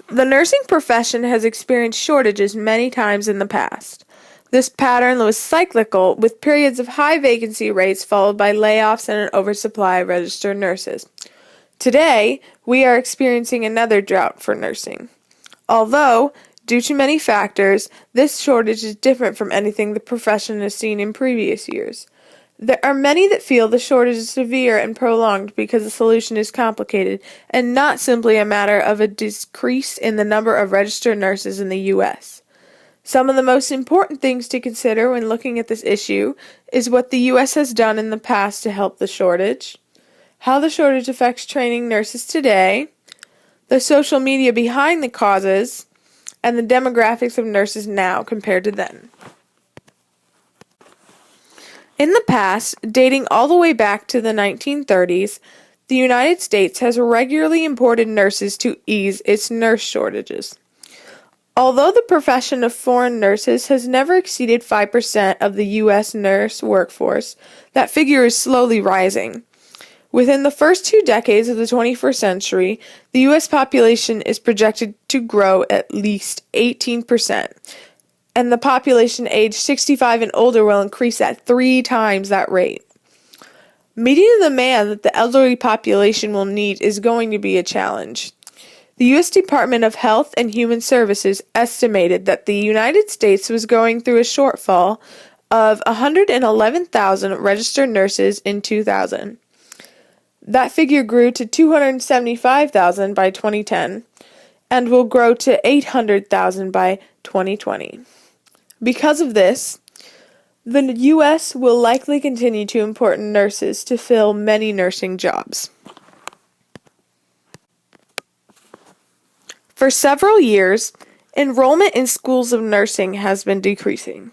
The nursing profession has experienced shortages many times in the past. This pattern was cyclical, with periods of high vacancy rates followed by layoffs and an oversupply of registered nurses. Today, we are experiencing another drought for nursing. Although, due to many factors, this shortage is different from anything the profession has seen in previous years. There are many that feel the shortage is severe and prolonged because the solution is complicated and not simply a matter of a decrease in the number of registered nurses in the U.S. Some of the most important things to consider when looking at this issue is what the U.S. has done in the past to help the shortage, how the shortage affects training nurses today, the social media behind the causes, and the demographics of nurses now compared to then. In the past, dating all the way back to the 1930s, the United States has regularly imported nurses to ease its nurse shortages. Although the profession of foreign nurses has never exceeded 5% of the U.S. nurse workforce, that figure is slowly rising. Within the first 2 decades of the 21st century, the U.S. population is projected to grow at least 18%. And the population aged 65 and older will increase at 3 times that rate. Meeting the demand that the elderly population will need is going to be a challenge. The U.S. Department of Health and Human Services estimated that the United States was going through a shortfall of 111,000 registered nurses in 2000. That figure grew to 275,000 by 2010 and will grow to 800,000 by 2020. Because of this, the U.S. will likely continue to import nurses to fill many nursing jobs. For several years, enrollment in schools of nursing has been decreasing.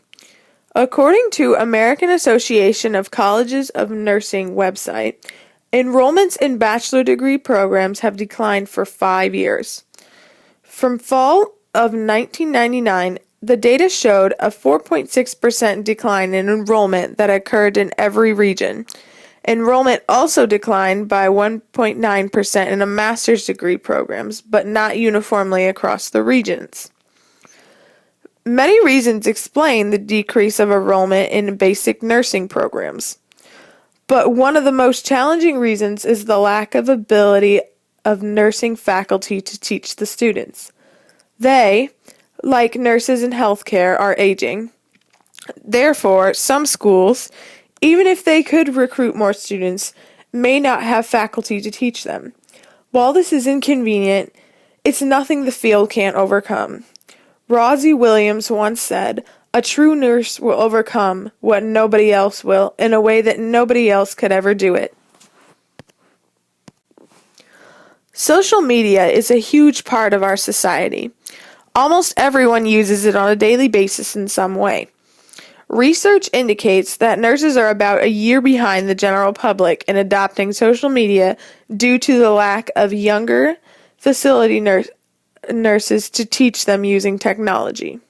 According to American Association of Colleges of Nursing website, enrollments in bachelor degree programs have declined for 5 years. From fall of 1999, the data showed a 4.6% decline in enrollment that occurred in every region. Enrollment also declined by 1.9% in a master's degree programs, but not uniformly across the regions. Many reasons explain the decrease of enrollment in basic nursing programs. But one of the most challenging reasons is the lack of ability of nursing faculty to teach the students. They, like nurses in healthcare, are aging. Therefore, some schools, even if they could recruit more students, may not have faculty to teach them. While this is inconvenient, it's nothing the field can't overcome. Rosie Williams once said, "A true nurse will overcome what nobody else will in a way that nobody else could ever do it." Social media is a huge part of our society. Almost everyone uses it on a daily basis in some way. Research indicates that nurses are about a year behind the general public in adopting social media due to the lack of younger facility nurses to teach them using technology.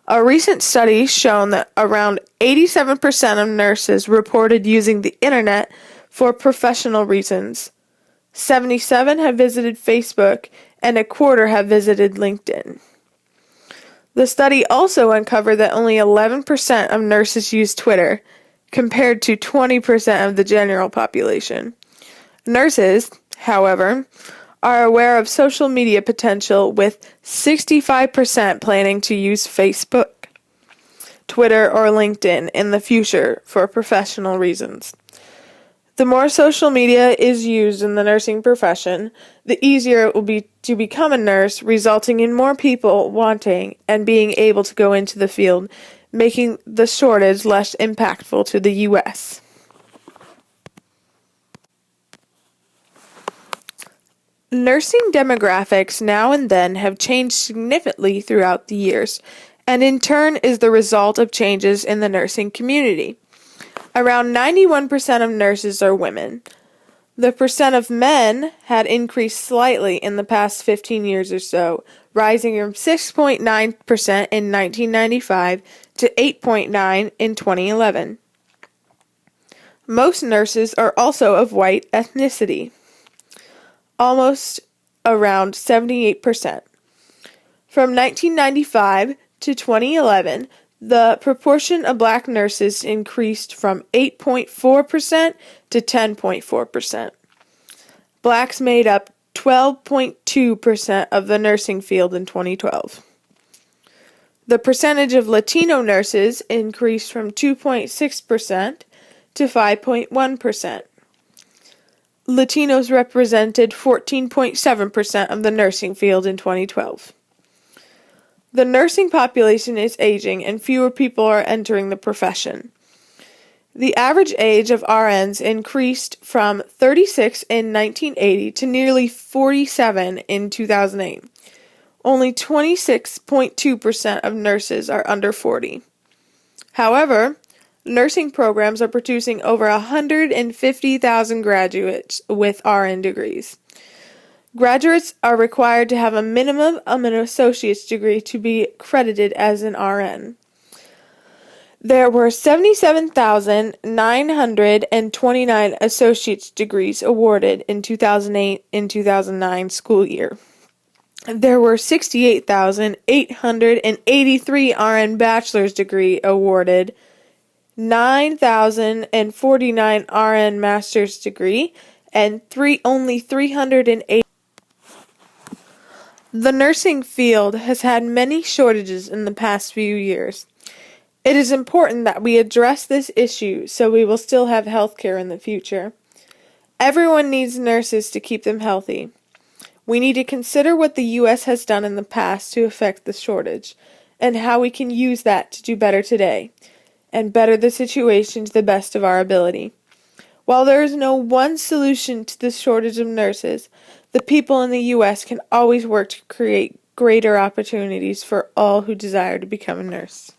A recent study shown that around 87% of nurses reported using the internet for professional reasons. 77 have visited Facebook, and a quarter have visited LinkedIn. The study also uncovered that only 11% of nurses use Twitter, compared to 20% of the general population. Nurses, however, are aware of social media potential, with 65% planning to use Facebook, Twitter, or LinkedIn in the future for professional reasons. The more social media is used in the nursing profession, the easier it will be to become a nurse, resulting in more people wanting and being able to go into the field, making the shortage less impactful to the U.S. Nursing demographics now and then have changed significantly throughout the years, and in turn is the result of changes in the nursing community. Around 91% of nurses are women. The percent of men had increased slightly in the past 15 years or so, rising from 6.9% in 1995 to 8.9% in 2011. Most nurses are also of white ethnicity. Almost around 78%. From 1995 to 2011, the proportion of black nurses increased from 8.4% to 10.4%. Blacks made up 12.2% of the nursing field in 2012. The percentage of Latino nurses increased from 2.6% to 5.1%. Latinos represented 14.7% of the nursing field in 2012. The nursing population is aging and fewer people are entering the profession. The average age of RNs increased from 36 in 1980 to nearly 47 in 2008. Only 26.2% of nurses are under 40. However, nursing programs are producing over 150,000 graduates with RN degrees. Graduates are required to have a minimum of an associate's degree to be credited as an RN. There were 77,929 associate's degrees awarded in 2008 and 2009 school year. There were 68,883 RN bachelor's degree awarded, 9,049 RN master's degree, and only 380. The nursing field has had many shortages in the past few years. It is important that we address this issue so we will still have health care in the future. Everyone needs nurses to keep them healthy. We need to consider what the U.S. has done in the past to affect the shortage, and how we can use that to do better today, and better the situation to the best of our ability. While there is no one solution to the shortage of nurses, the people in the U.S. can always work to create greater opportunities for all who desire to become a nurse.